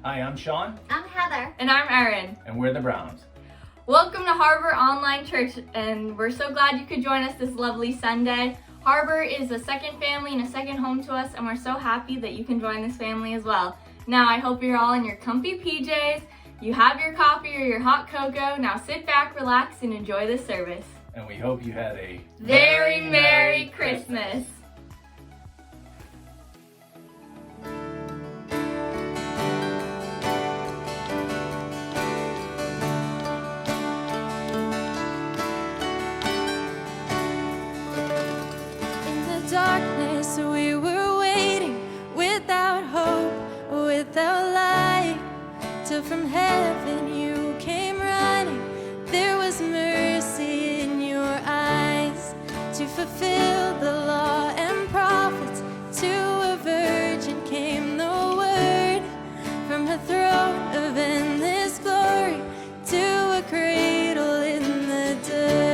Hi, I'm Sean. I'm Heather. And I'm Erin. And we're the Browns. Welcome to Harbor.Church, and we're so glad you could join us this lovely Sunday. Harbor is a second family and a second home to us, and we're so happy that you can join this family as well. Now, I hope you're all in your comfy PJs, you have your coffee or your hot cocoa. Now sit back, relax, and enjoy this service. And we hope you had a very Merry Christmas. Darkness, we were waiting without hope, without light, till from heaven you came running. There was mercy in your eyes to fulfill the law and prophets. To a virgin came the word from a throne of endless glory to a cradle in the dirt.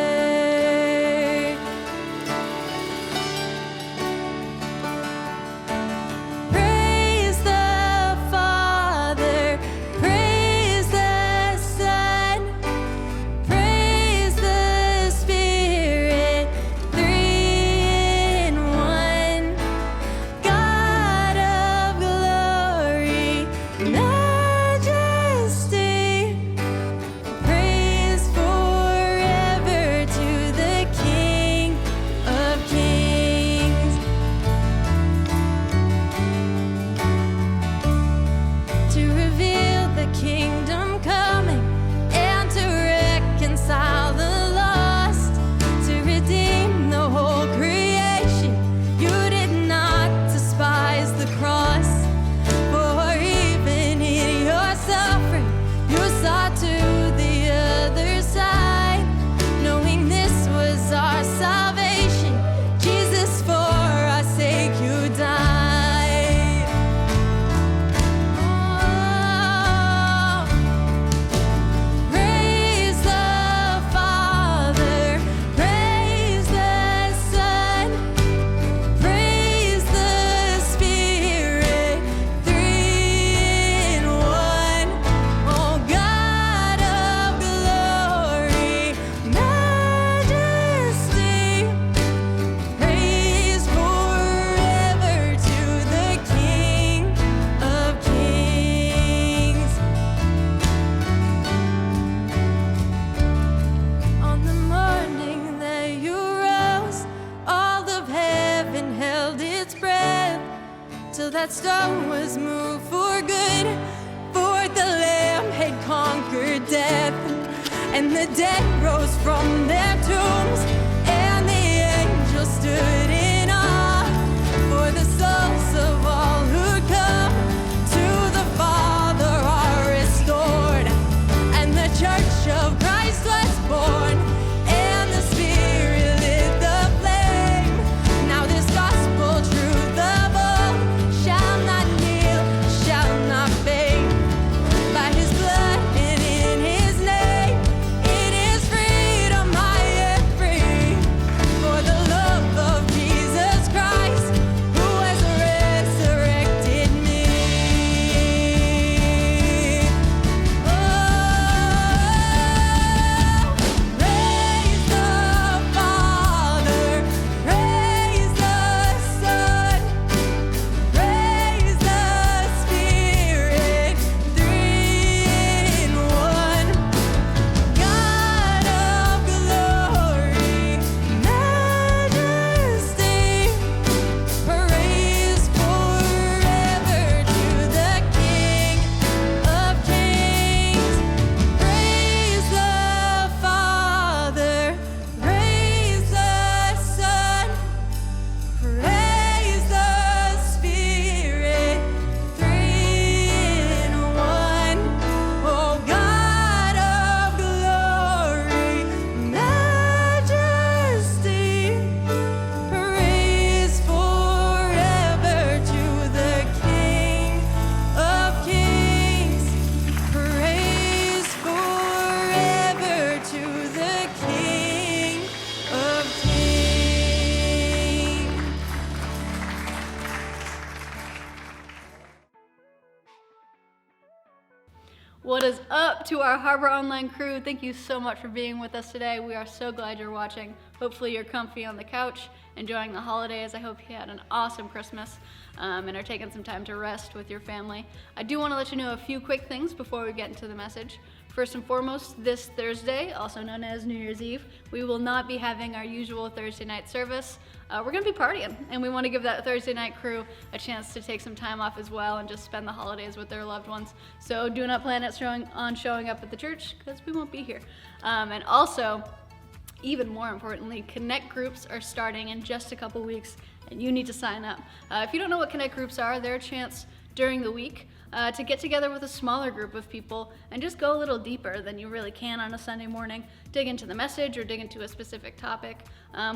That stone was moved for good, for the Lamb had conquered death, and the dead rose from their tombs, and the angels stood in awe, for the souls of all who come to the Father are restored, and the church of Christ was born, and the Spirit lit the flame. Now this gospel truth of all shall not kneel, shall not fade. By His blood and in His name, it is freedom, I am free. What is up to our Harbor Online crew? Thank you so much for being with us today. We are so glad you're watching. Hopefully you're comfy on the couch, enjoying the holidays. I hope you had an awesome Christmas and are taking some time to rest with your family. I do want to let you know a few quick things before we get into the message. First and foremost, this Thursday, also known as New Year's Eve, we will not be having our usual Thursday night service. We're going to be partying, and we want to give that Thursday night crew a chance to take some time off as well and just spend the holidays with their loved ones. So do not plan on showing up at the church because we won't be here. And also, even more importantly, Connect groups are starting in just a couple weeks, and you need to sign up. If you don't know what Connect groups are, they're a chance during the week to get together with a smaller group of people and just go a little deeper than you really can on a Sunday morning, dig into the message or dig into a specific topic.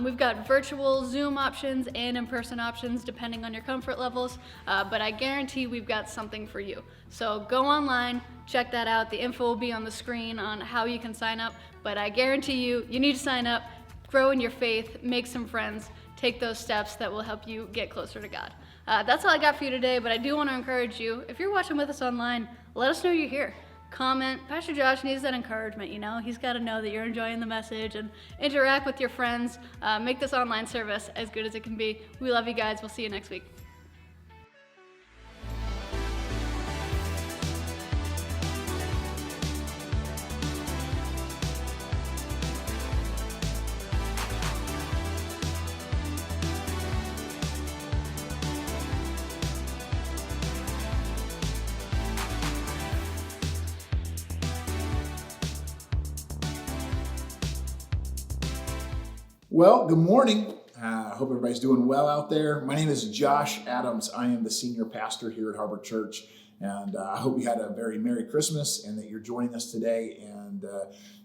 We've got virtual Zoom options and in-person options depending on your comfort levels, but I guarantee we've got something for you. So go online, check that out. The info will be on the screen on how you can sign up, but I guarantee you need to sign up, grow in your faith, make some friends, take those steps that will help you get closer to God. That's all I got for you today, but I do want to encourage you, if you're watching with us online, let us know you're here. Comment. Pastor Josh needs that encouragement, He's got to know that you're enjoying the message and interact with your friends. Make this online service as good as it can be. We love you guys. We'll see you next week. Well, good morning. I hope everybody's doing well out there. My name is Josh Adams. I am the senior pastor here at Harbor.Church, and I hope you had a very Merry Christmas and that you're joining us today and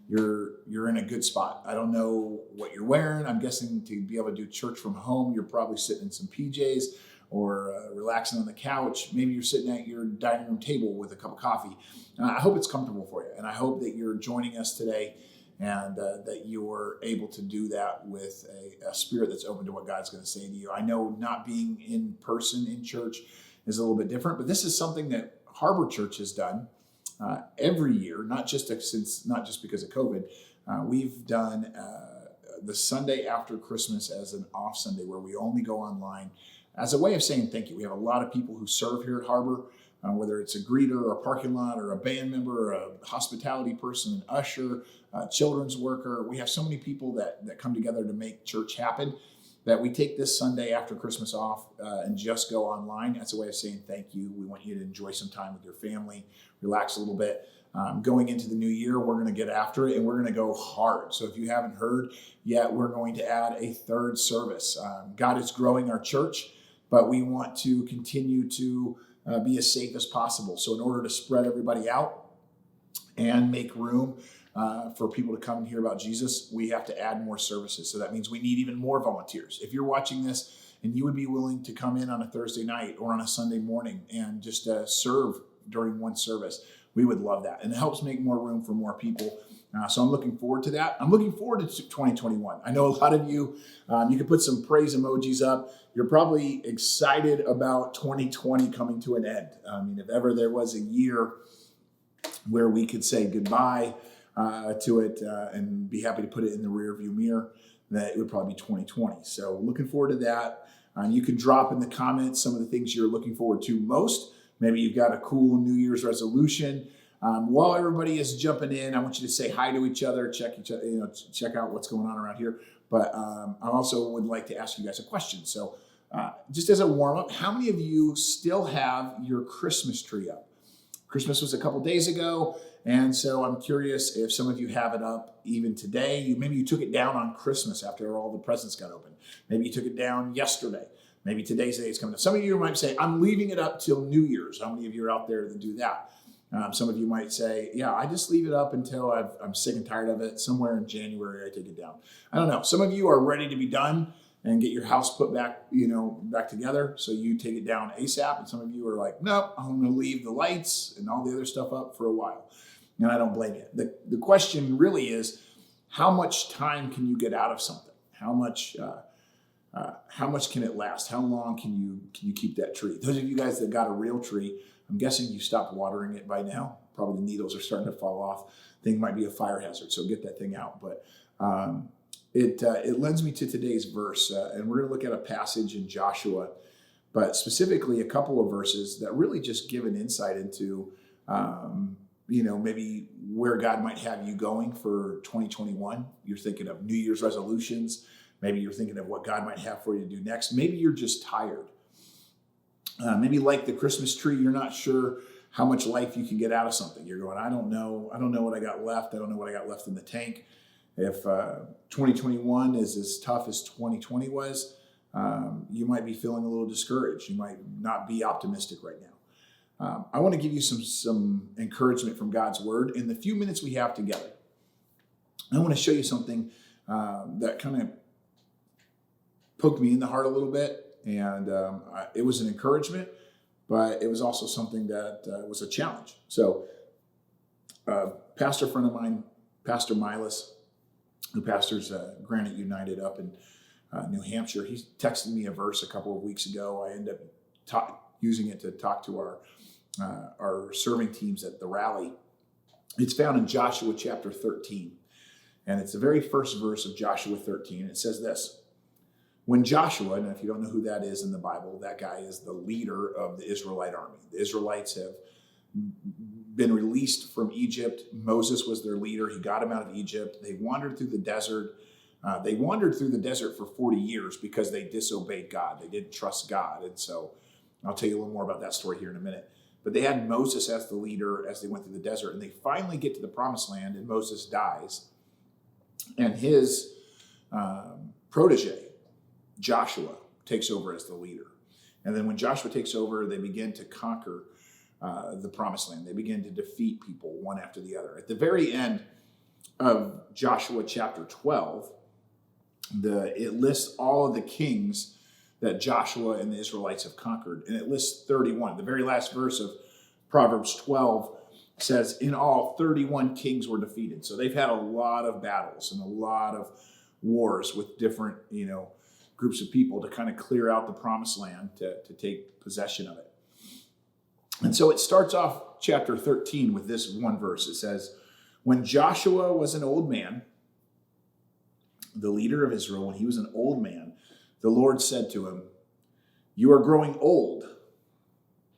you're in a good spot. I don't know what you're wearing. I'm guessing to be able to do church from home, you're probably sitting in some PJs or relaxing on the couch. Maybe you're sitting at your dining room table with a cup of coffee. I hope it's comfortable for you, and I hope that you're joining us today and that you're able to do that with a spirit that's open to what God's going to say to you. I know not being in person in church is a little bit different, but this is something that Harbor.Church has done every year, not just because of COVID. We've done the Sunday after Christmas as an off Sunday where we only go online as a way of saying thank you. We have a lot of people who serve here at Harbor, whether it's a greeter or a parking lot or a band member or a hospitality person, an usher, a children's worker. We have so many people that come together to make church happen that we take this Sunday after Christmas off and just go online. That's a way of saying thank you. We want you to enjoy some time with your family, relax a little bit. Going into the new year, we're going to get after it and we're going to go hard. So if you haven't heard yet, we're going to add a third service. God is growing our church, but we want to continue to be as safe as possible. So in order to spread everybody out and make room for people to come and hear about Jesus, we have to add more services. So that means we need even more volunteers. If you're watching this and you would be willing to come in on a Thursday night or on a Sunday morning and just serve during one service, we would love that. And it helps make more room for more people. So I'm looking forward to that. I'm looking forward to 2021. I know a lot of you, you can put some praise emojis up. You're probably excited about 2020 coming to an end. I mean, if ever there was a year where we could say goodbye to it and be happy to put it in the rearview mirror, that it would probably be 2020. So looking forward to that. You can drop in the comments some of the things you're looking forward to most. Maybe you've got a cool New Year's resolution. While everybody is jumping in, I want you to say hi to each other, check out what's going on around here. But I also would like to ask you guys a question. So just as a warm-up, how many of you still have your Christmas tree up? Christmas was a couple days ago, and so I'm curious if some of you have it up even today. Maybe you took it down on Christmas after all the presents got opened. Maybe you took it down yesterday. Maybe today's the day it's coming up. Some of you might say, I'm leaving it up till New Year's. How many of you are out there that do that? Some of you might say, yeah, I just leave it up until I'm sick and tired of it. Somewhere in January, I take it down. I don't know. Some of you are ready to be done and get your house put back together. So you take it down ASAP. And some of you are like, no, I'm going to leave the lights and all the other stuff up for a while. And I don't blame you. The question really is, how much time can you get out of something? How much can it last? How long can you keep that tree? Those of you guys that got a real tree, I'm guessing you stopped watering it by now. probably the needles are starting to fall off. Thing might be a fire hazard, so get that thing out. But it lends me to today's verse, and we're going to look at a passage in Joshua, but specifically a couple of verses that really just give an insight into, maybe where God might have you going for 2021. You're thinking of New Year's resolutions. Maybe you're thinking of what God might have for you to do next. Maybe you're just tired. Maybe like the Christmas tree, you're not sure how much life you can get out of something. You're going, I don't know what I got left. I don't know what I got left in the tank. If 2021 is as tough as 2020 was, you might be feeling a little discouraged. You might not be optimistic right now. I want to give you some encouragement from God's word in the few minutes we have together. I want to show you something that kind of poked me in the heart a little bit. And it was an encouragement, but it was also something that was a challenge. So pastor friend of mine, Pastor Milas, who pastors Granite United up in New Hampshire, he texted me a verse a couple of weeks ago. I ended up using it to talk to our serving teams at the rally. It's found in Joshua chapter 13. And it's the very first verse of Joshua 13. It says this: when Joshua, and if you don't know who that is in the Bible, that guy is the leader of the Israelite army. The Israelites have been released from Egypt. Moses was their leader. He got them out of Egypt. They wandered through the desert. They wandered through the desert for 40 years because they disobeyed God. They didn't trust God. And so I'll tell you a little more about that story here in a minute. But they had Moses as the leader as they went through the desert. And they finally get to the promised land, and Moses dies. And his protege, Joshua, takes over as the leader. And then when Joshua takes over, they begin to conquer the promised land. They begin to defeat people one after the other. At the very end of Joshua chapter 12, it lists all of the kings that Joshua and the Israelites have conquered. And it lists 31. The very last verse of Proverbs 12 says, in all, 31 kings were defeated. So they've had a lot of battles and a lot of wars with different, groups of people to kind of clear out the promised land, to take possession of it. And so it starts off chapter 13 with this one verse. It says, when Joshua was an old man, the leader of Israel, when he was an old man, the Lord said to him, you are growing old,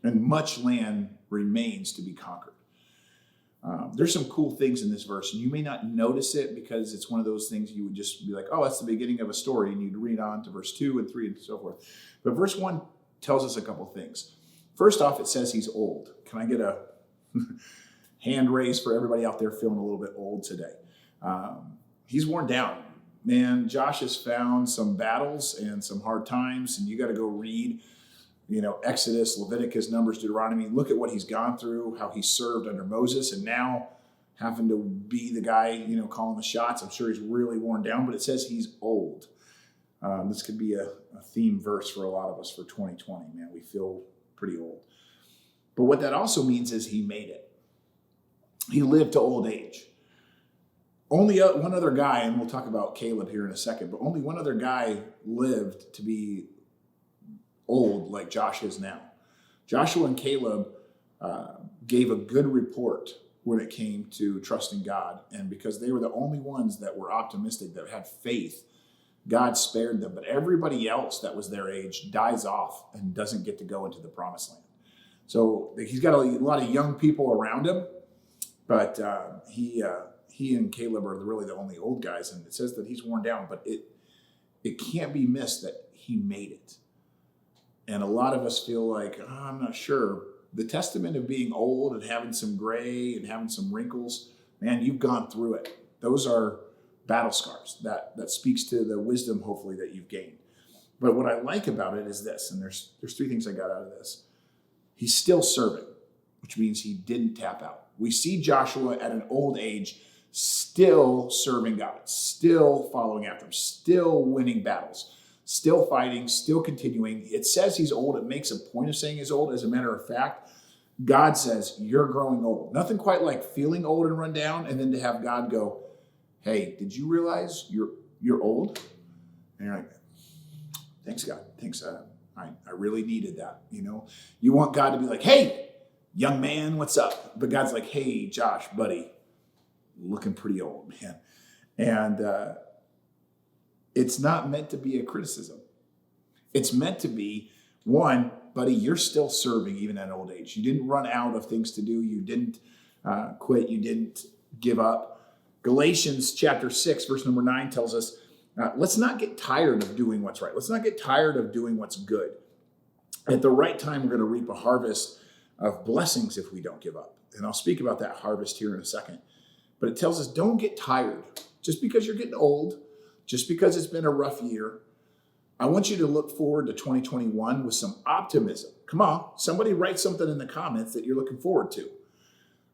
and much land remains to be conquered. There's some cool things in this verse, and you may not notice it because it's one of those things you would just be like, oh, that's the beginning of a story, and you'd read on to verse 2 and 3 and so forth. But verse 1 tells us a couple things. First off, it says he's old. Can I get a hand raised for everybody out there feeling a little bit old today? He's worn down. Man, Josh has found some battles and some hard times, and you got to go read Exodus, Leviticus, Numbers, Deuteronomy. Look at what he's gone through, how he served under Moses, and now having to be the guy, calling the shots. I'm sure he's really worn down, but it says he's old. This could be a theme verse for a lot of us for 2020, man. We feel pretty old. But what that also means is he made it. He lived to old age. Only one other guy, and we'll talk about Caleb here in a second, but only one other guy lived to be old like Josh is now. Joshua and Caleb gave a good report when it came to trusting God. And because they were the only ones that were optimistic, that had faith, God spared them. But everybody else that was their age dies off and doesn't get to go into the promised land. So he's got a lot of young people around him, but he and Caleb are really the only old guys. And it says that he's worn down, but it can't be missed that he made it. And a lot of us feel like, I'm not sure. The testament of being old and having some gray and having some wrinkles, man, you've gone through it. Those are battle scars. That speaks to the wisdom, hopefully, that you've gained. But what I like about it is this, and there's three things I got out of this. He's still serving, which means he didn't tap out. We see Joshua at an old age still serving God, still following after him, still winning battles, still fighting, still continuing. It says he's old. It makes a point of saying he's old. As a matter of fact, God says, you're growing old. Nothing quite like feeling old and run down, and then to have God go, hey, did you realize you're old? And you're like, thanks, God. Thanks. I really needed that. You want God to be like, hey, young man, what's up? But God's like, hey, Josh, buddy, looking pretty old, man. And it's not meant to be a criticism. It's meant to be, one, buddy, you're still serving even at old age. You didn't run out of things to do. You didn't quit. You didn't give up. Galatians chapter 6, verse number 9 tells us, let's not get tired of doing what's right. Let's not get tired of doing what's good. At the right time, we're going to reap a harvest of blessings if we don't give up. And I'll speak about that harvest here in a second. But it tells us don't get tired. Just because you're getting old, just because it's been a rough year, I want you to look forward to 2021 with some optimism. Come on, somebody write something in the comments that you're looking forward to.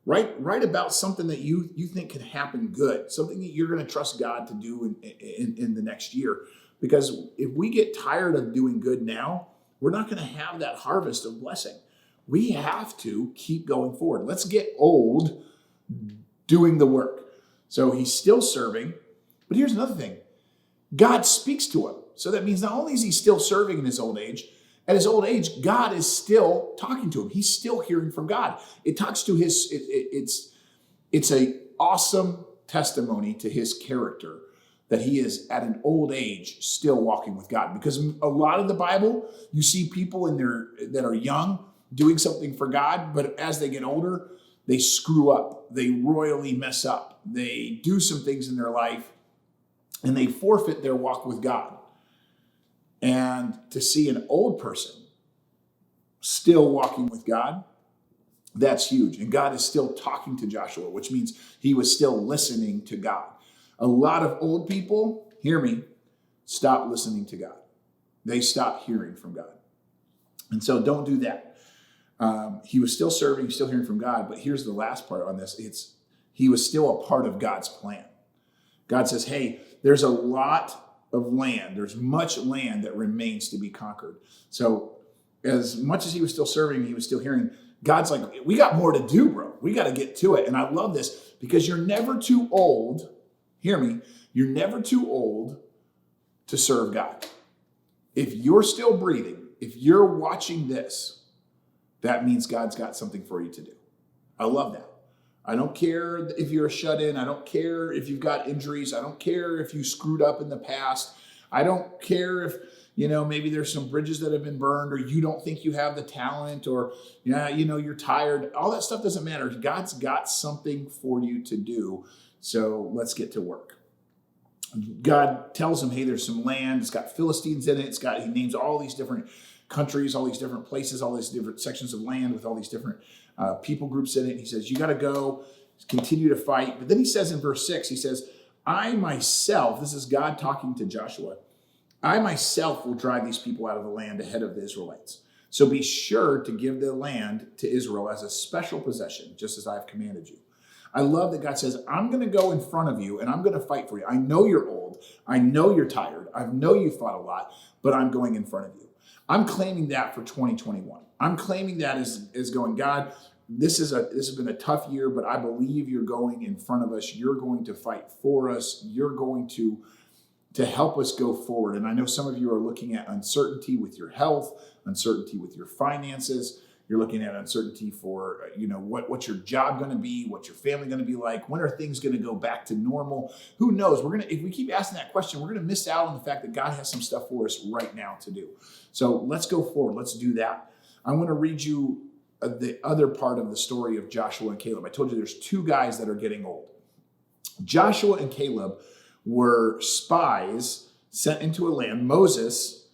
Write about something that you think can happen good, something that you're going to trust God to do in the next year. Because if we get tired of doing good now, we're not going to have that harvest of blessing. We have to keep going forward. Let's get old doing the work. So he's still serving, but here's another thing. God speaks to him. So that means not only is he still serving in his old age, at his old age, God is still talking to him. He's still hearing from God. It talks to his, it's a awesome testimony to his character that he is at an old age still walking with God. Because a lot of the Bible, you see people that are young doing something for God, but as they get older, they screw up. They royally mess up. They do some things in their life and they forfeit their walk with God. And to see an old person still walking with God, that's huge. And God is still talking to Joshua, which means he was still listening to God. A lot of old people, hear me, stop listening to God. They stop hearing from God. And so don't do that. He was still serving, still hearing from God. But here's the last part on this. He was still a part of God's plan. God says, hey, there's a lot of land. There's much land that remains to be conquered. So as much as he was still serving, he was still hearing, God's like, we got more to do, bro. We got to get to it. And I love this because you're never too old. Hear me. You're never too old to serve God. If you're still breathing, if you're watching this, that means God's got something for you to do. I love that. I don't care if you're a shut-in. I don't care if you've got injuries. I don't care if you screwed up in the past. I don't care if, maybe there's some bridges that have been burned or you don't think you have the talent or, you're tired. All that stuff doesn't matter. God's got something for you to do. So let's get to work. God tells him, hey, there's some land. It's got Philistines in it. He names all these different countries, all these different places, all these different sections of land with all these different people groups in it. He says, you got to go continue to fight. But then he says in verse 6, he says, I myself, this is God talking to Joshua, I myself will drive these people out of the land ahead of the Israelites. So be sure to give the land to Israel as a special possession, just as I've commanded you. I love that God says, I'm going to go in front of you and I'm going to fight for you. I know you're old. I know you're tired. I know you fought a lot, but I'm going in front of you. I'm claiming that for 2021. I'm claiming that as going, God, this has been a tough year, but I believe you're going in front of us. You're going to fight for us. You're going to help us go forward. And I know some of you are looking at uncertainty with your health, uncertainty with your finances. You're looking at uncertainty for, what's your job going to be? What's your family going to be like? When are things going to go back to normal? Who knows? If we keep asking that question, we're going to miss out on the fact that God has some stuff for us right now to do. So let's go forward. Let's do that. I want to read you the other part of the story of Joshua and Caleb. I told you there's two guys that are getting old. Joshua and Caleb were spies sent into a land. Moses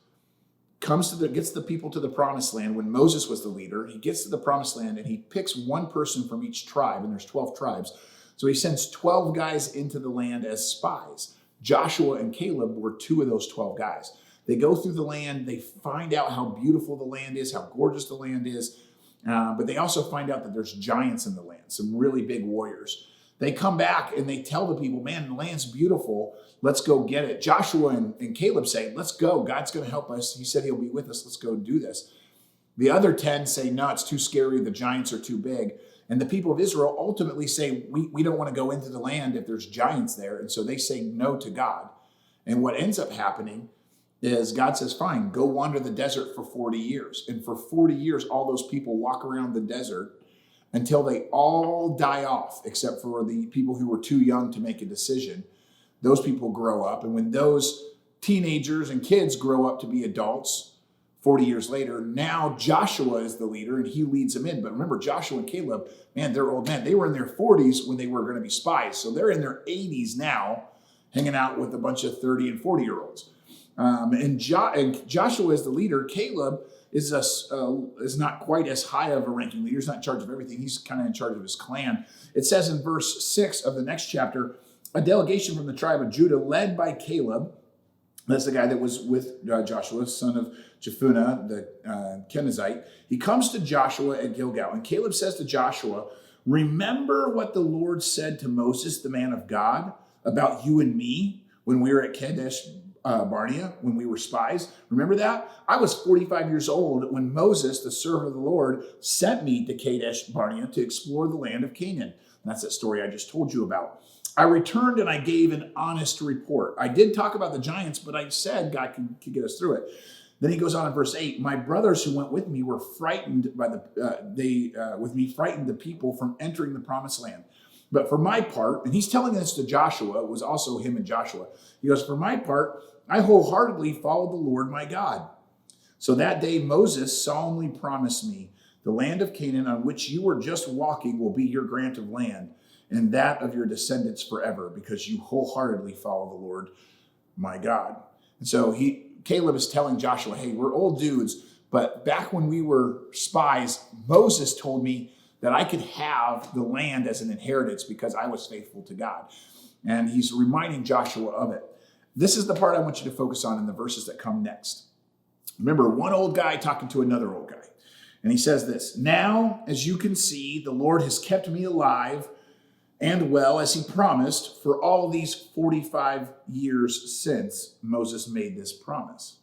gets the people to the promised land when Moses was the leader. He gets to the promised land and he picks one person from each tribe, and there's 12 tribes. So he sends 12 guys into the land as spies. Joshua and Caleb were two of those 12 guys. They go through the land, they find out how beautiful the land is, how gorgeous the land is, but they also find out that there's giants in the land, some really big warriors. They come back and they tell the people, man, the land's beautiful. Let's go get it. Joshua and Caleb say, let's go. God's going to help us. He said he'll be with us. Let's go do this. The other 10 say, no, it's too scary. The giants are too big. And the people of Israel ultimately say, we don't want to go into the land if there's giants there. And so they say no to God. And what ends up happening is God says, fine, go wander the desert for 40 years. And for 40 years, all those people walk around the desert until they all die off, except for the people who were too young to make a decision. Those people grow up, and when those teenagers and kids grow up to be adults 40 years later, now Joshua is the leader and he leads them in. But remember, Joshua and Caleb, man, they're old men. They were in their 40s when they were going to be spies. So they're in their 80s now, hanging out with a bunch of 30 and 40-year-olds. And Joshua is the leader. Caleb is not quite as high of a ranking leader. He's not in charge of everything. He's kind of in charge of his clan. It says in verse 6 of the next chapter, a delegation from the tribe of Judah led by Caleb, that's the guy that was with Joshua, son of Jephunneh, the Kenizzite. He comes to Joshua at Gilgal, and Caleb says to Joshua, remember what the Lord said to Moses, the man of God, about you and me when we were at Kadesh Barnea, when we were spies. Remember that? I was 45 years old when Moses, the servant of the Lord, sent me to Kadesh Barnea to explore the land of Canaan. And that's that story I just told you about. I returned and I gave an honest report. I did talk about the giants, but I said God could get us through it. Then he goes on in verse 8, my brothers who went with me were frightened by frightened the people from entering the promised land. But for my part, and he's telling this to Joshua, it was also him and Joshua. He goes, for my part, I wholeheartedly followed the Lord my God. So that day Moses solemnly promised me, the land of Canaan on which you were just walking will be your grant of land, and that of your descendants forever, because you wholeheartedly follow the Lord my God. And so Caleb is telling Joshua, hey, we're old dudes, but back when we were spies, Moses told me that I could have the land as an inheritance because I was faithful to God. And he's reminding Joshua of it. This is the part I want you to focus on in the verses that come next. Remember, one old guy talking to another old guy. And he says this, now, as you can see, the Lord has kept me alive and well, as he promised, for all these 45 years since Moses made this promise.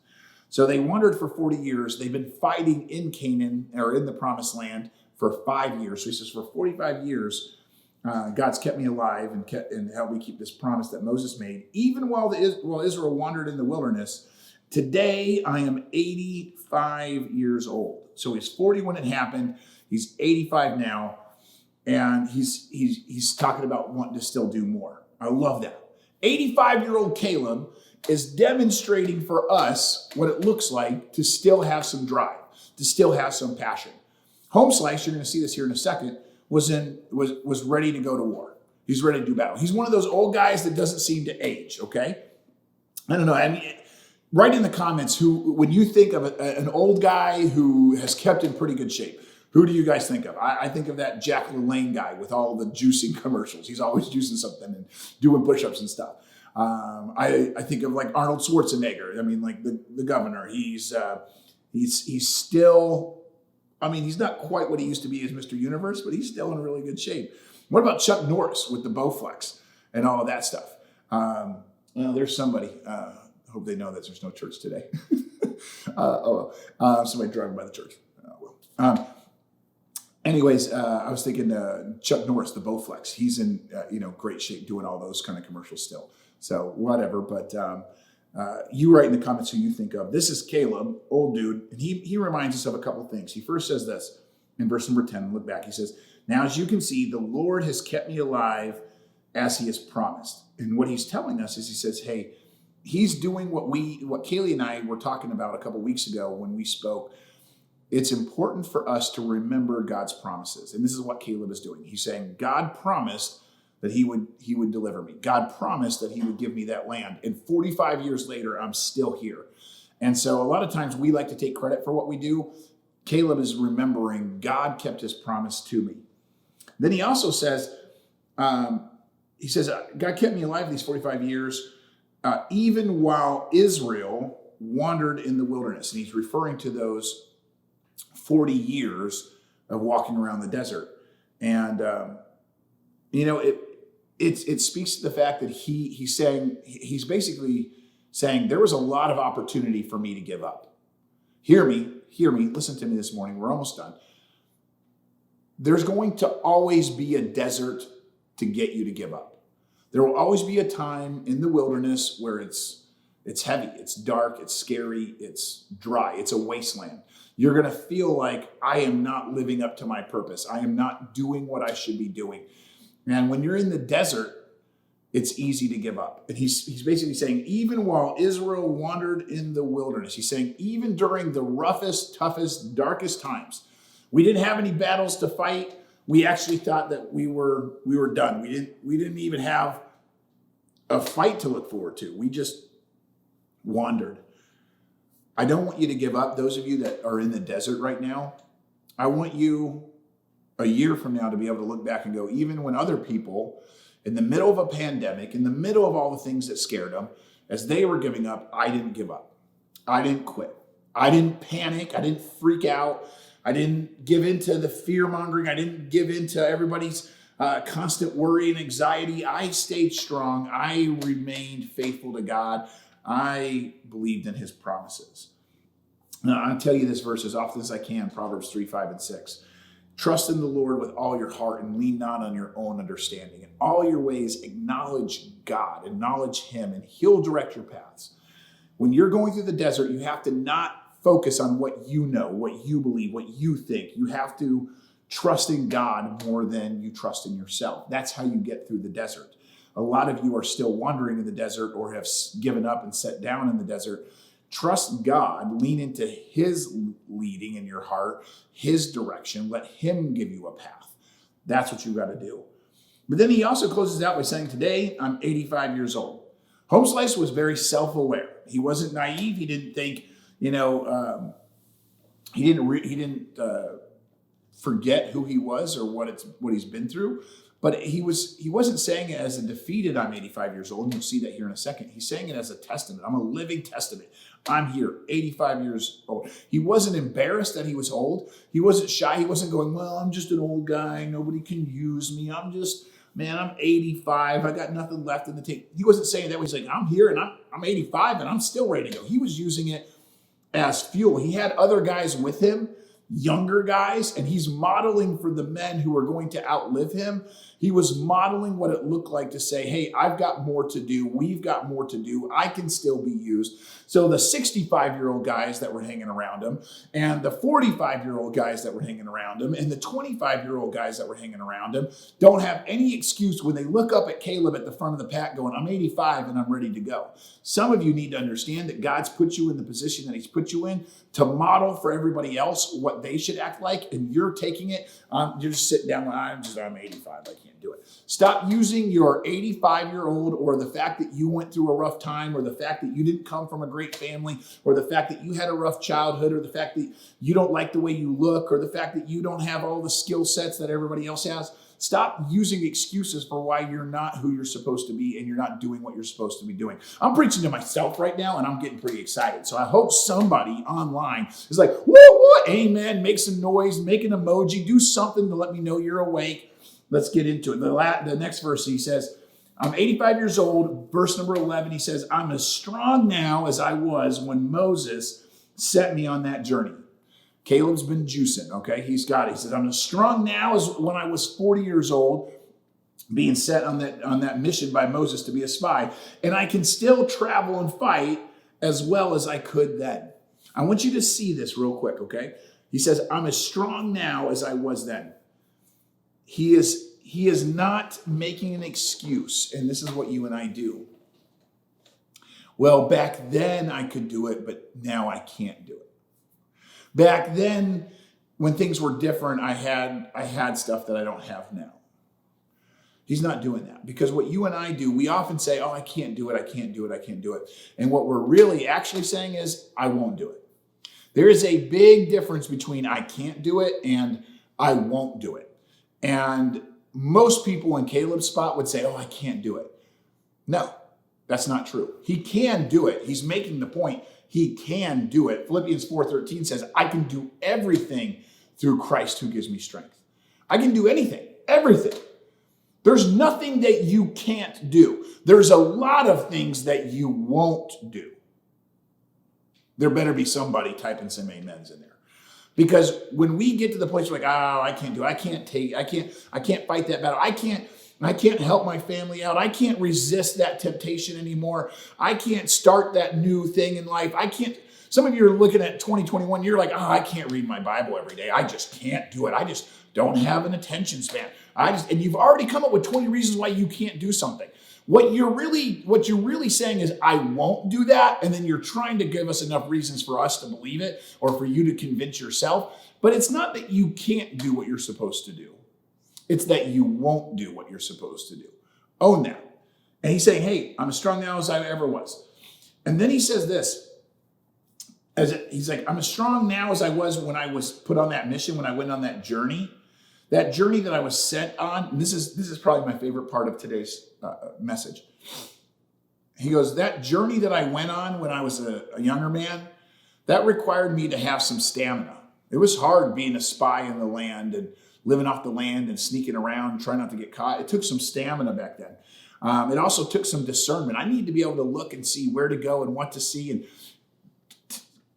So they wandered for 40 years. They've been fighting in Canaan, or in the promised land, for 5 years. So he says, for 45 years, God's kept me alive and helped me keep this promise that Moses made, even while Israel wandered in the wilderness. Today, I am 85 years old. So he's 40 when it happened. He's 85 now. And he's talking about wanting to still do more. I love that. 85-year-old Caleb is demonstrating for us what it looks like to still have some drive, to still have some passion. Home Slice, you're going to see this here in a second, was ready to go to war. He's ready to do battle. He's one of those old guys that doesn't seem to age, okay? I don't know. I mean, write in the comments when you think of an old guy who has kept in pretty good shape. Who do you guys think of? I think of that Jack LaLanne guy with all the juicing commercials. He's always juicing something and doing push-ups and stuff. I think of like Arnold Schwarzenegger. I mean, like the governor. He's still, I mean, he's not quite what he used to be as Mr. Universe, but he's still in really good shape. What about Chuck Norris with the Bowflex and all of that stuff? Well, there's somebody. I hope they know that there's no church today. Somebody driving by the church. Anyways, I was thinking Chuck Norris, the Bowflex. He's in great shape doing all those kind of commercials still. So whatever. But you write in the comments who you think of. This is Caleb, old dude, and he reminds us of a couple things. He first says this in verse number 10. Look back. He says, now as you can see, the Lord has kept me alive as he has promised. And what he's telling us is he says, hey, he's doing what Kaylee and I were talking about a couple weeks ago when we spoke. It's important for us to remember God's promises. And this is what Caleb is doing. He's saying, God promised that he would deliver me. God promised that he would give me that land. And 45 years later, I'm still here. And so a lot of times we like to take credit for what we do. Caleb is remembering God kept his promise to me. Then he also says, God kept me alive these 45 years, even while Israel wandered in the wilderness. And he's referring to those 40 years of walking around the desert. And, it speaks to the fact that he's basically saying there was a lot of opportunity for me to give up. Hear me, listen to me this morning. We're almost done. There's going to always be a desert to get you to give up. There will always be a time in the wilderness where it's It's heavy, it's dark, it's scary, it's dry, it's a wasteland. You're going to feel like I am not living up to my purpose. I am not doing what I should be doing. And when you're in the desert, it's easy to give up. And he's basically saying, even while Israel wandered in the wilderness, he's saying, even during the roughest, toughest, darkest times, we didn't have any battles to fight. We actually thought that we were done. We didn't even have a fight to look forward to. We just wandered. I don't want you to give up. Those of you that are in the desert right now, I want you a year from now to be able to look back and go, even when other people in the middle of a pandemic, in the middle of all the things that scared them, as they were giving up, I didn't give up. I didn't quit. I didn't panic. I didn't freak out. I didn't give into the fear mongering. I didn't give into everybody's constant worry and anxiety. I stayed strong. I remained faithful to God. I believed in his promises. Now, I'll tell you this verse as often as I can, Proverbs 3, 5, and 6. Trust in the Lord with all your heart and lean not on your own understanding. In all your ways, acknowledge God, acknowledge him, and he'll direct your paths. When you're going through the desert, you have to not focus on what you know, what you believe, what you think. You have to trust in God more than you trust in yourself. That's how you get through the desert. A lot of you are still wandering in the desert or have given up and sat down in the desert. Trust God, lean into his leading in your heart, his direction. Let him give you a path. That's what you got to do. But then he also closes out by saying, today I'm 85 years old. Home Slice was very self-aware. He wasn't naive. He didn't think, he didn't forget who he was or what he's been through. But he wasn't saying it as a defeated, I'm 85 years old, and you'll see that here in a second. He's saying it as a testament. I'm a living testament. I'm here, 85 years old. He wasn't embarrassed that he was old. He wasn't shy. He wasn't going, well, I'm just an old guy. Nobody can use me. I'm 85. I got nothing left in the tank. He wasn't saying that. He's like, I'm here and I'm 85 and I'm still ready to go. He was using it as fuel. He had other guys with him, younger guys, and he's modeling for the men who are going to outlive him. He was modeling what it looked like to say, hey, I've got more to do. We've got more to do. I can still be used. So the 65-year-old guys that were hanging around him and the 45-year-old guys that were hanging around him and the 25-year-old guys that were hanging around him don't have any excuse when they look up at Caleb at the front of the pack going, I'm 85 and I'm ready to go. Some of you need to understand that God's put you in the position that he's put you in to model for everybody else what they should act like, and you're taking it. You're just sitting down going, I'm 85. I can't do it. Stop using your 85-year-old or the fact that you went through a rough time or the fact that you didn't come from a great family or the fact that you had a rough childhood or the fact that you don't like the way you look or the fact that you don't have all the skill sets that everybody else has. Stop using excuses for why you're not who you're supposed to be and you're not doing what you're supposed to be doing. I'm preaching to myself right now and I'm getting pretty excited. So I hope somebody online is like, woo, woo, amen, make some noise, make an emoji, do something to let me know you're awake. Let's get into it. The next verse, he says, I'm 85 years old. Verse number 11, he says, I'm as strong now as I was when Moses set me on that journey. Caleb's been juicing, okay? He's got it. He says, I'm as strong now as when I was 40 years old, being set on that mission by Moses to be a spy. And I can still travel and fight as well as I could then. I want you to see this real quick, okay? He says, I'm as strong now as I was then. He is not making an excuse, and this is what you and I do. Well, back then I could do it, but now I can't do it. Back then, when things were different, I had stuff that I don't have now. He's not doing that, because what you and I do, we often say, oh, I can't do it, I can't do it, I can't do it. And what we're really actually saying is, I won't do it. There is a big difference between I can't do it and I won't do it. And most people in Caleb's spot would say, oh, I can't do it. No, that's not true. He can do it. He's making the point. He can do it. Philippians 4:13 says, I can do everything through Christ who gives me strength. I can do anything, everything. There's nothing that you can't do. There's a lot of things that you won't do. There better be somebody typing some amens in there. Because when we get to the place where like, oh, I can't do it. I can't fight that battle. I can't I can't help my family out. I can't resist that temptation anymore. I can't start that new thing in life. I can't. Some of you are looking at 2021, you're like, I can't read my Bible every day. I just can't do it. I just don't have an attention span. And you've already come up with 20 reasons why you can't do something. What you're really saying is, I won't do that. And then you're trying to give us enough reasons for us to believe it or for you to convince yourself. But it's not that you can't do what you're supposed to do. It's that you won't do what you're supposed to do. Own that. And he's saying, hey, I'm as strong now as I ever was. And then he says this. He's like, I'm as strong now as I was when I was put on that mission, when I went on that journey that I was sent on. And this is probably my favorite part of today's message. He goes, that journey that I went on when I was a younger man, that required me to have some stamina. It was hard being a spy in the land and living off the land and sneaking around and trying not to get caught. It took some stamina back then. It also took some discernment. I need to be able to look and see where to go and what to see and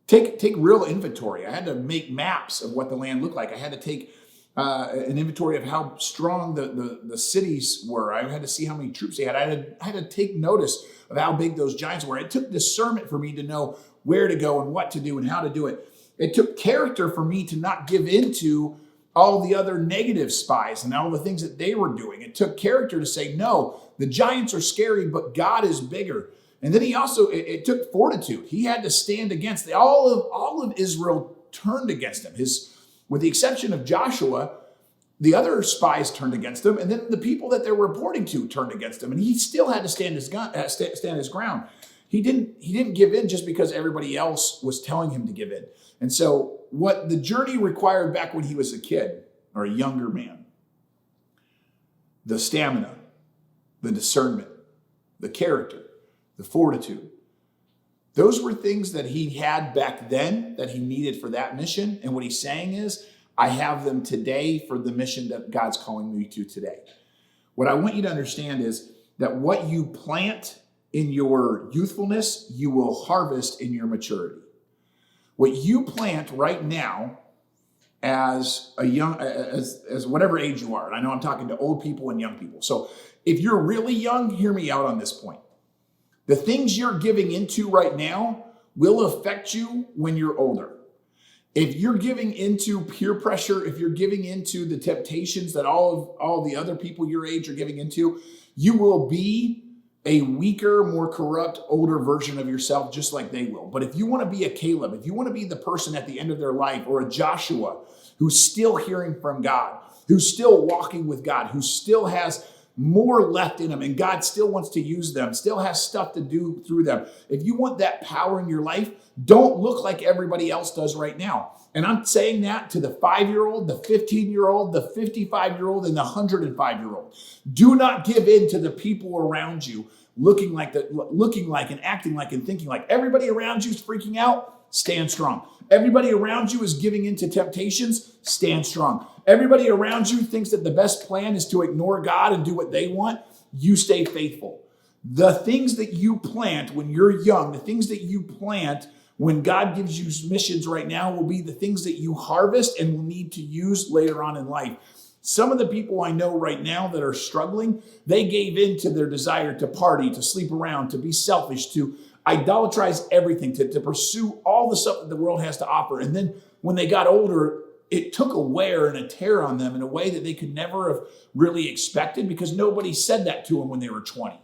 take real inventory. I had to make maps of what the land looked like. I had to take an inventory of how strong the cities were. I had to see how many troops they had. I had to take notice of how big those giants were. It took discernment for me to know where to go and what to do and how to do it. It took character for me to not give into all the other negative spies and all the things that they were doing. It took character to say, no, the giants are scary, but God is bigger. And then it took fortitude. He had to stand against all of Israel turned against him. With the exception of Joshua, the other spies turned against him, and then the people that they're reporting to turned against him. And he still had to stand his ground. He didn't give in just because everybody else was telling him to give in. And so what the journey required back when he was a kid or a younger man, the stamina, the discernment, the character, the fortitude, those were things that he had back then that he needed for that mission. And what he's saying is, I have them today for the mission that God's calling me to today. What I want you to understand is that what you plant in your youthfulness, you will harvest in your maturity. What you plant right now as whatever age you are, and I know I'm talking to old people and young people. So if you're really young, hear me out on this point. The things you're giving into right now will affect you when you're older. If you're giving into peer pressure, if you're giving into the temptations that all the other people your age are giving into, you will be a weaker, more corrupt, older version of yourself, just like they will. But if you want to be a Caleb, if you want to be the person at the end of their life, or a Joshua who's still hearing from God, who's still walking with God, who still has more left in them, and God still wants to use them, still has stuff to do through them. If you want that power in your life, don't look like everybody else does right now. And I'm saying that to the 5-year-old, the 15-year-old, the 55-year-old, and the 105-year-old. Do not give in to the people around you looking like and acting like and thinking like. Everybody around you is freaking out. Stand strong. Everybody around you is giving into temptations. Stand strong. Everybody around you thinks that the best plan is to ignore God and do what they want. You stay faithful. The things that you plant when you're young, the things that you plant when God gives you missions right now will be the things that you harvest and will need to use later on in life. Some of the people I know right now that are struggling, they gave in to their desire to party, to sleep around, to be selfish, to idolatrize everything, to pursue all the stuff that the world has to offer. And then when they got older, it took a wear and a tear on them in a way that they could never have really expected, because nobody said that to them when they were 20.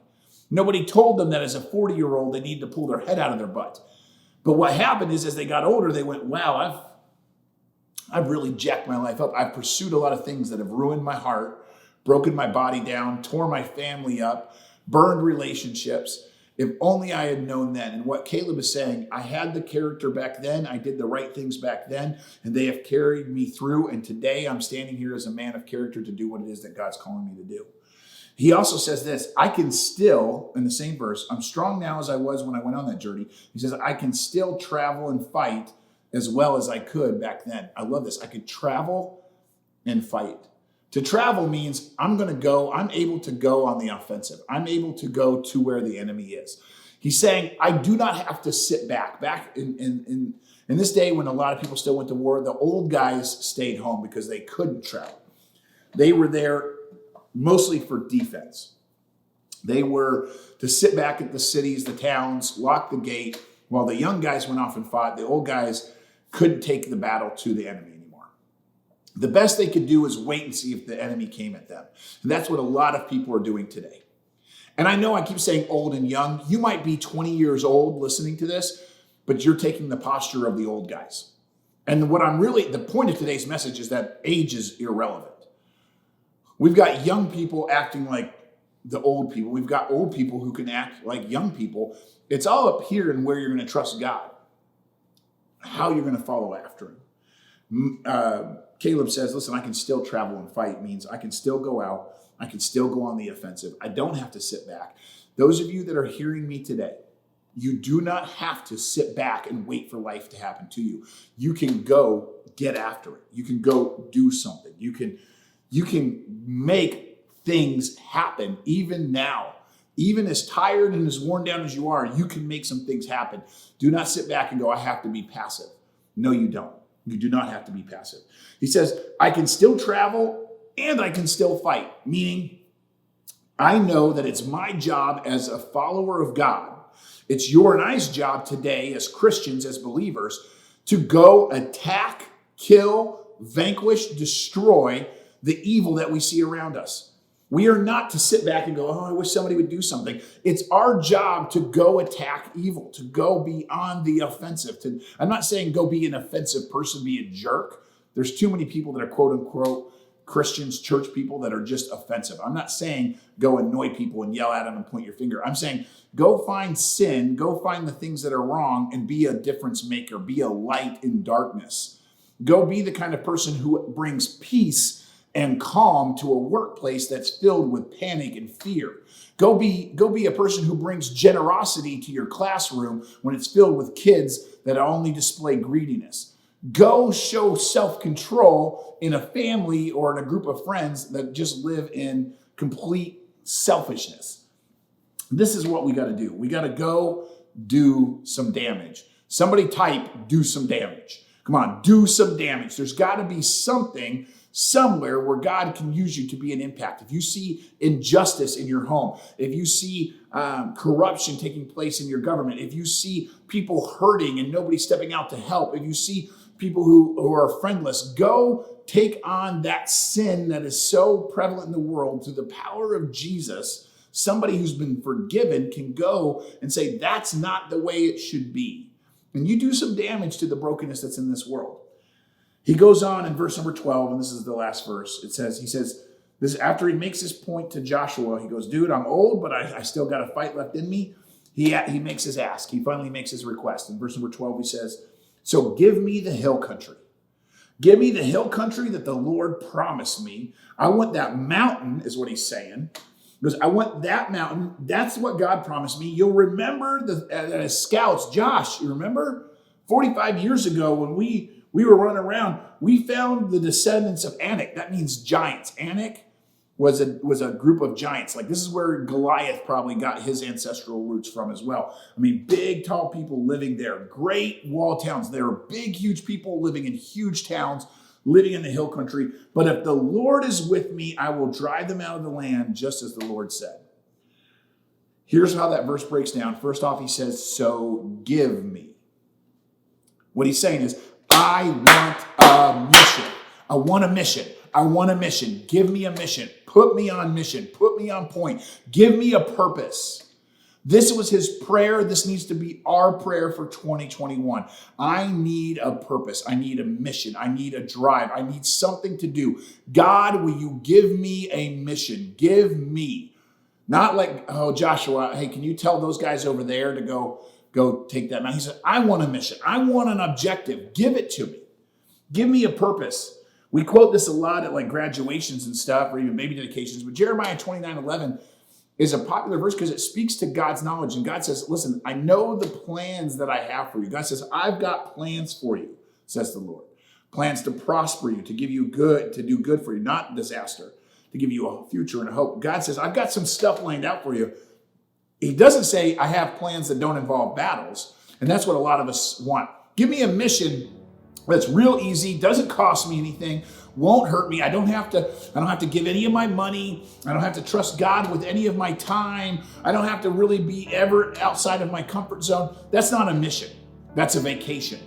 Nobody told them that as a 40-year-old they needed to pull their head out of their butt. But what happened is, as they got older, they went, wow, I've really jacked my life up. I've pursued a lot of things that have ruined my heart, broken my body down, tore my family up, burned relationships. If only I had known then. And what Caleb is saying, I had the character back then. I did the right things back then, and they have carried me through. And today I'm standing here as a man of character to do what it is that God's calling me to do. He also says this, I can still, in the same verse, I'm strong now as I was when I went on that journey. He says, I can still travel and fight as well as I could back then. I love this. I could travel and fight. To travel means I'm able to go on the offensive. I'm able to go to where the enemy is. He's saying, I do not have to sit back. Back in this day when a lot of people still went to war, the old guys stayed home because they couldn't travel. They were there mostly for defense. They were to sit back at the cities, the towns, lock the gate, while the young guys went off and fought. The old guys couldn't take the battle to the enemy anymore. The best they could do is wait and see if the enemy came at them. And that's what a lot of people are doing today. And I know I keep saying old and young. You might be 20 years old listening to this, but you're taking the posture of the old guys. And the point of today's message is that age is irrelevant. We've got young people acting like the old people. We've got old people who can act like young people. It's all up here in where you're going to trust God, how you're going to follow after him. Caleb says, listen, I can still travel and fight. Means I can still go out. I can still go on the offensive. I don't have to sit back. Those of you that are hearing me today, you do not have to sit back and wait for life to happen to you. You can go get after it. You can go do something. You can make things happen even now. Even as tired and as worn down as you are, you can make some things happen. Do not sit back and go, I have to be passive. No, you don't. You do not have to be passive. He says, I can still travel and I can still fight. Meaning, I know that it's my job as a follower of God. It's your and I's job today as Christians, as believers, to go attack, kill, vanquish, destroy the evil that we see around us. We are not to sit back and go, oh, I wish somebody would do something. It's our job to go attack evil, to go be on the offensive. I'm not saying go be an offensive person, be a jerk. There's too many people that are quote unquote Christians, church people that are just offensive. I'm not saying go annoy people and yell at them and point your finger. I'm saying go find sin, go find the things that are wrong and be a difference maker, be a light in darkness. Go be the kind of person who brings peace and calm to a workplace that's filled with panic and fear. Go be a person who brings generosity to your classroom when it's filled with kids that only display greediness. Go show self-control in a family or in a group of friends that just live in complete selfishness. This is what we got to do. We got to go do some damage. Somebody type, do some damage. Come on, do some damage. There's got to be something somewhere where God can use you to be an impact. If you see injustice in your home, if you see corruption taking place in your government, if you see people hurting and nobody stepping out to help, if you see people who are friendless, go take on that sin that is so prevalent in the world through the power of Jesus. Somebody who's been forgiven can go and say, that's not the way it should be. And you do some damage to the brokenness that's in this world. He goes on in verse number 12, and this is the last verse. He says, this after he makes his point to Joshua, he goes, dude, I'm old, but I still got a fight left in me. He makes his ask. He finally makes his request. In verse number 12, he says, so give me the hill country. Give me the hill country that the Lord promised me. I want that mountain, is what he's saying. Because I want that mountain. That's what God promised me. You'll remember as scouts, Josh, you remember 45 years ago when we were running around, we found the descendants of Anak. That means giants. Anak was a group of giants. Like this is where Goliath probably got his ancestral roots from as well. I mean, big, tall people living there. Great wall towns. There are big, huge people living in huge towns, living in the hill country. But if the Lord is with me, I will drive them out of the land, just as the Lord said. Here's how that verse breaks down. First off, he says, so give me. What he's saying is, I want a mission. I want a mission. I want a mission. Give me a mission. Put me on mission. Put me on point. Give me a purpose. This was his prayer. This needs to be our prayer for 2021. I need a purpose. I need a mission. I need a drive. I need something to do. God, will you give me a mission? Give me. Not like, oh, Joshua, hey, can you tell those guys over there to go take that mountain? He said, I want a mission. I want an objective. Give it to me. Give me a purpose. We quote this a lot at like graduations and stuff, or even baby dedications, but Jeremiah 29:11 is a popular verse because it speaks to God's knowledge. And God says, listen, I know the plans that I have for you. God says, I've got plans for you, says the Lord. Plans to prosper you, to give you good, to do good for you, not disaster, to give you a future and a hope. God says, I've got some stuff lined out for you. He doesn't say, I have plans that don't involve battles. And that's what a lot of us want. Give me a mission That's real easy, doesn't cost me anything, won't hurt me. I don't have to give any of my money. I don't have to trust God with any of my time. I don't have to really be ever outside of my comfort zone. That's not a mission. That's a vacation.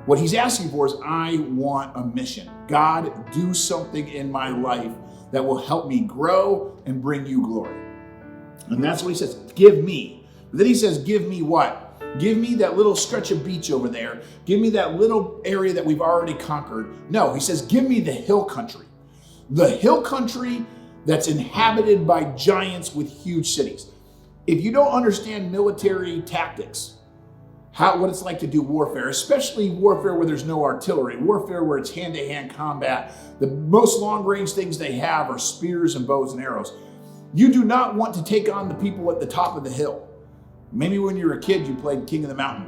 What he's asking for is, I want a mission. God, do something in my life that will help me grow and bring you glory. And that's what he says, give me. But then he says, give me what? Give me that little stretch of beach over there. Give me that little area that we've already conquered. No, he says, give me the hill country. The hill country that's inhabited by giants with huge cities. If you don't understand military tactics, what it's like to do warfare, especially warfare where there's no artillery, warfare where it's hand-to-hand combat, the most long-range things they have are spears and bows and arrows. You do not want to take on the people at the top of the hill. Maybe when you were a kid, you played King of the Mountain,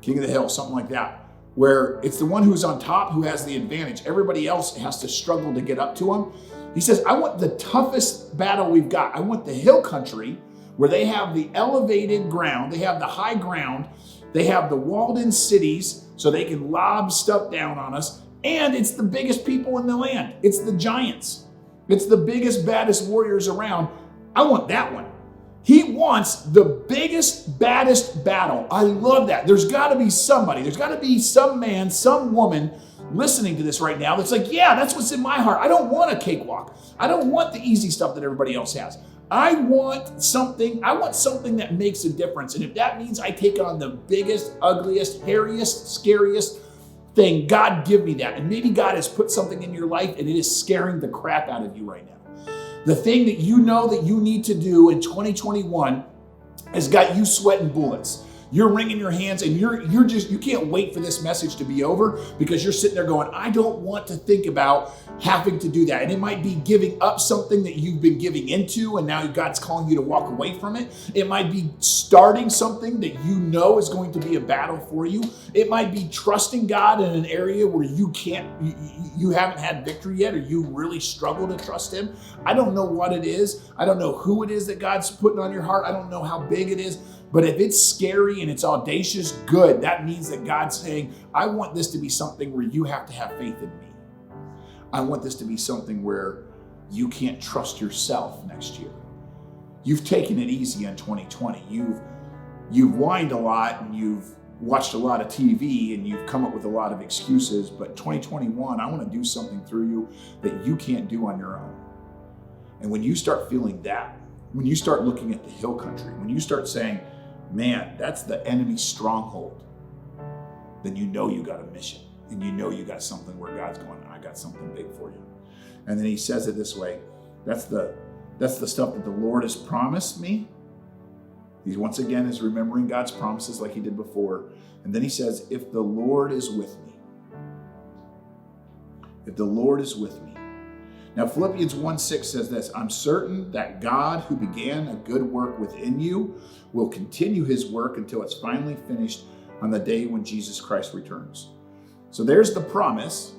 King of the Hill, something like that, where it's the one who's on top who has the advantage. Everybody else has to struggle to get up to him. He says, I want the toughest battle we've got. I want the hill country where they have the elevated ground, they have the high ground, they have the walled-in cities so they can lob stuff down on us, and it's the biggest people in the land. It's the giants. It's the biggest, baddest warriors around. I want that one. He wants the biggest, baddest battle. I love that. There's got to be somebody. There's got to be some man, some woman listening to this right now that's like, yeah, that's what's in my heart. I don't want a cakewalk. I don't want the easy stuff that everybody else has. I want something that makes a difference. And if that means I take on the biggest, ugliest, hairiest, scariest thing, God, give me that. And maybe God has put something in your life and it is scaring the crap out of you right now. The thing that you know that you need to do in 2021 has got you sweating bullets. You're wringing your hands and you can't wait for this message to be over because you're sitting there going, I don't want to think about having to do that. And it might be giving up something that you've been giving into and now God's calling you to walk away from it. It might be starting something that you know is going to be a battle for you. It might be trusting God in an area where you haven't had victory yet, or you really struggle to trust him. I don't know what it is. I don't know who it is that God's putting on your heart. I don't know how big it is. But if it's scary and it's audacious, good. That means that God's saying, I want this to be something where you have to have faith in me. I want this to be something where you can't trust yourself next year. You've taken it easy in 2020. You've whined a lot and you've watched a lot of TV and you've come up with a lot of excuses. But 2021, I want to do something through you that you can't do on your own. And when you start feeling that, when you start looking at the hill country, when you start saying, man, that's the enemy's stronghold, then you know you got a mission and you know you got something where God's going, I got something big for you. And then he says it this way, that's the stuff that the Lord has promised me. He once again is remembering God's promises like he did before. And then he says, if the Lord is with me, if the Lord is with me. Now, Philippians 1:6 says this, I'm certain that God who began a good work within you will continue his work until it's finally finished on the day when Jesus Christ returns. So there's the promise,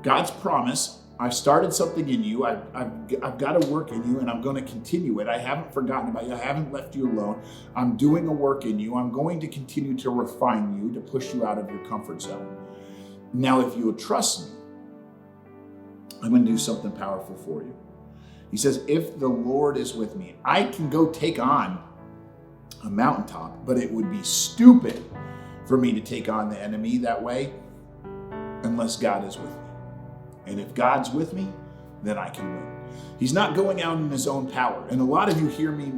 God's promise. I've started something in you. I've got a work in you and I'm going to continue it. I haven't forgotten about you. I haven't left you alone. I'm doing a work in you. I'm going to continue to refine you, to push you out of your comfort zone. Now, if you will trust me, I'm going to do something powerful for you. He says, if the Lord is with me, I can go take on a mountaintop, but it would be stupid for me to take on the enemy that way unless God is with me. And if God's with me, then I can win. He's not going out in his own power. And a lot of you hear me,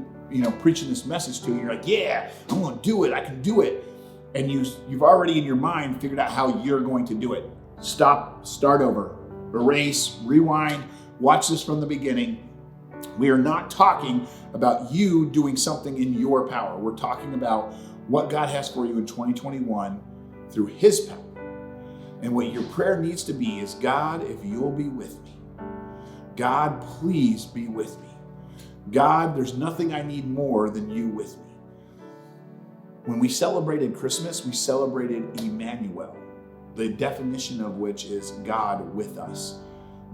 preaching this message to you. You're like, yeah, I'm going to do it. I can do it. And you've already in your mind figured out how you're going to do it. Stop, start over. Erase, rewind, watch this from the beginning. We are not talking about you doing something in your power. We're talking about what God has for you in 2021 through his power. And what your prayer needs to be is, God, if you'll be with me. God, please be with me. God, there's nothing I need more than you with me. When we celebrated Christmas, we celebrated Emmanuel, the definition of which is God with us.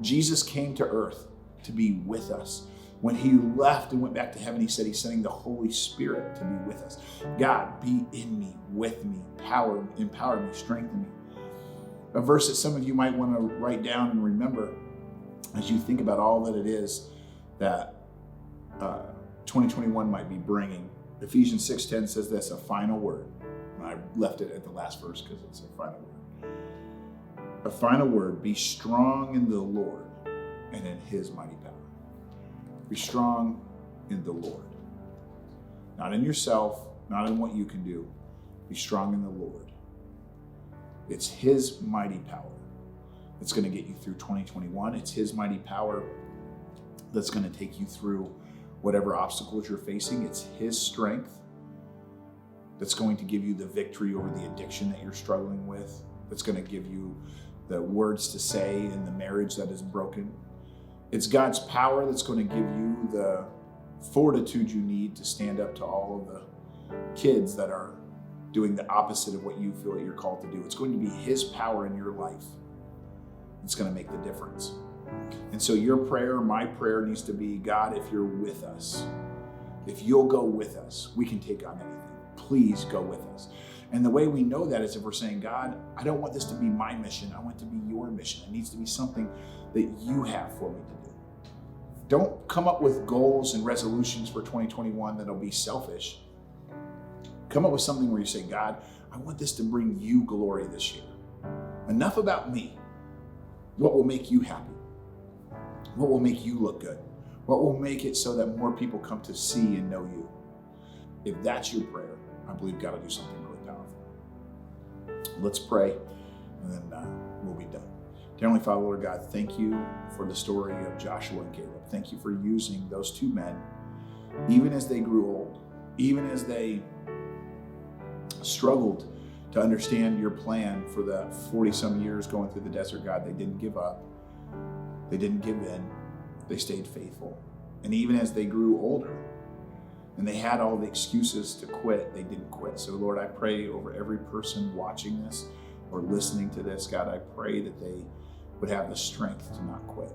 Jesus came to earth to be with us. When he left and went back to heaven, he said he's sending the Holy Spirit to be with us. God, be in me, with me, empower me, strengthen me. a verse that some of you might want to write down and remember as you think about all that it is that 2021 might be bringing. Ephesians 6:10 says this, a final word. And I left it at the last verse because it's a final word. A final word, be strong in the Lord and in his mighty power. Be strong in the Lord. Not in yourself, not in what you can do. Be strong in the Lord. It's his mighty power that's going to get you through 2021. It's his mighty power that's going to take you through whatever obstacles you're facing. It's his strength that's going to give you the victory over the addiction that you're struggling with. That's going to give you the words to say in the marriage that is broken. It's God's power that's going to give you the fortitude you need to stand up to all of the kids that are doing the opposite of what you feel that you're called to do. It's going to be his power in your life that's going to make the difference. And so your prayer, my prayer needs to be, God, if you're with us, if you'll go with us, we can take on anything. Please go with us. And the way we know that is if we're saying, God, I don't want this to be my mission. I want it to be your mission. It needs to be something that you have for me to do. Don't come up with goals and resolutions for 2021 that'll be selfish. Come up with something where you say, God, I want this to bring you glory this year. Enough about me. What will make you happy? What will make you look good? What will make it so that more people come to see and know you? If that's your prayer, I believe God will do something really powerful. Let's pray, and then we'll be done. Dear Heavenly Father, Lord God, thank you for the story of Joshua and Caleb. Thank you for using those two men, even as they grew old, even as they struggled to understand your plan for the 40-some years going through the desert, God. They didn't give up. They didn't give in. They stayed faithful. And even as they grew older and they had all the excuses to quit, they didn't quit. So Lord, I pray over every person watching this or listening to this, God, I pray that they would have the strength to not quit.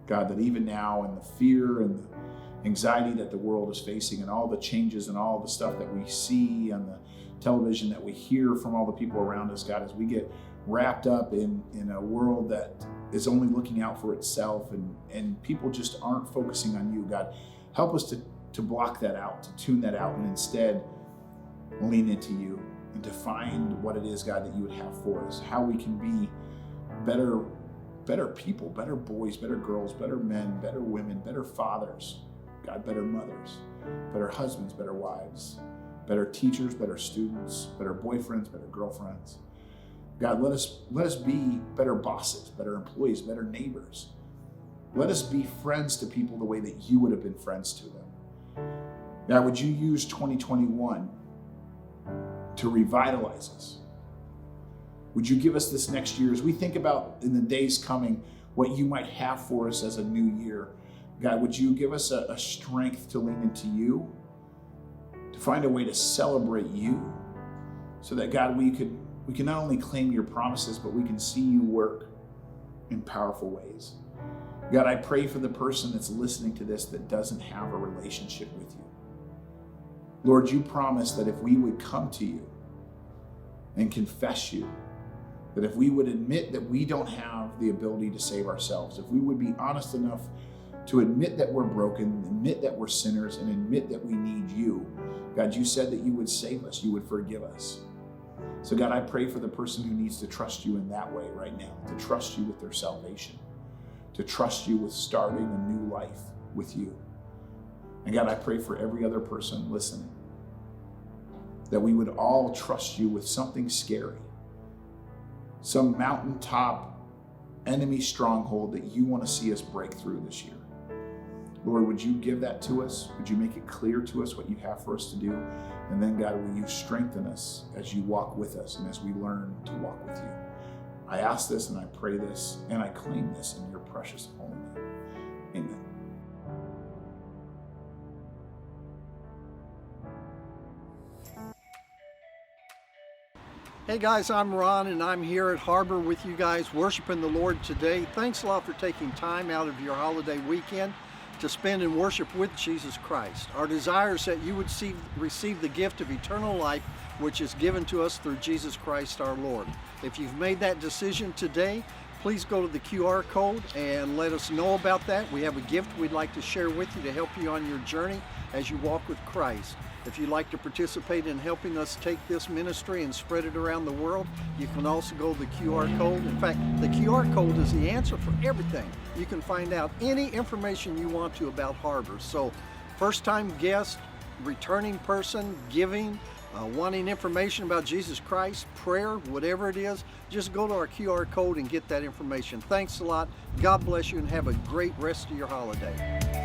God, that even now in the fear and the anxiety that the world is facing and all the changes and all the stuff that we see on the television, that we hear from all the people around us, God, as we get wrapped up in a world that is only looking out for itself and people just aren't focusing on you, God, help us to block that out, to tune that out, and instead lean into you and to find what it is, God, that you would have for us, how we can be better people, better boys, better girls, better men, better women, better fathers, God, better mothers, better husbands, better wives, better teachers, better students, better boyfriends, better girlfriends. God, let us be better bosses, better employees, better neighbors. Let us be friends to people the way that you would have been friends to them. God, would you use 2021 to revitalize us? Would you give us this next year as we think about in the days coming what you might have for us as a new year? God, would you give us a strength to lean into you, to find a way to celebrate you, so that, God, we can not only claim your promises, but we can see you work in powerful ways. God, I pray for the person that's listening to this that doesn't have a relationship with you. Lord, you promised that if we would come to you and confess you, that if we would admit that we don't have the ability to save ourselves, if we would be honest enough to admit that we're broken, admit that we're sinners, and admit that we need you, God, you said that you would save us, you would forgive us. So God, I pray for the person who needs to trust you in that way right now, to trust you with their salvation, to trust you with starting a new life with you. And God, I pray for every other person listening, that we would all trust you with something scary, some mountaintop enemy stronghold that you want to see us break through this year. Lord, would you give that to us? Would you make it clear to us what you have for us to do? And then, God, will you strengthen us as you walk with us and as we learn to walk with you? I ask this and I pray this and I claim this in your precious holy name. Amen. Hey guys, I'm Ron and I'm here at Harbor with you guys worshiping the Lord today. Thanks a lot for taking time out of your holiday weekend to spend in worship with Jesus Christ. Our desire is that you would receive the gift of eternal life, which is given to us through Jesus Christ our Lord. If you've made that decision today, please go to the QR code and let us know about that. We have a gift we'd like to share with you to help you on your journey as you walk with Christ. If you'd like to participate in helping us take this ministry and spread it around the world, you can also go to the QR code. In fact, the QR code is the answer for everything. You can find out any information you want to about Harbor. So, first-time guest, returning person, giving, wanting information about Jesus Christ, prayer, whatever it is, just go to our QR code and get that information. Thanks a lot. God bless you and have a great rest of your holiday.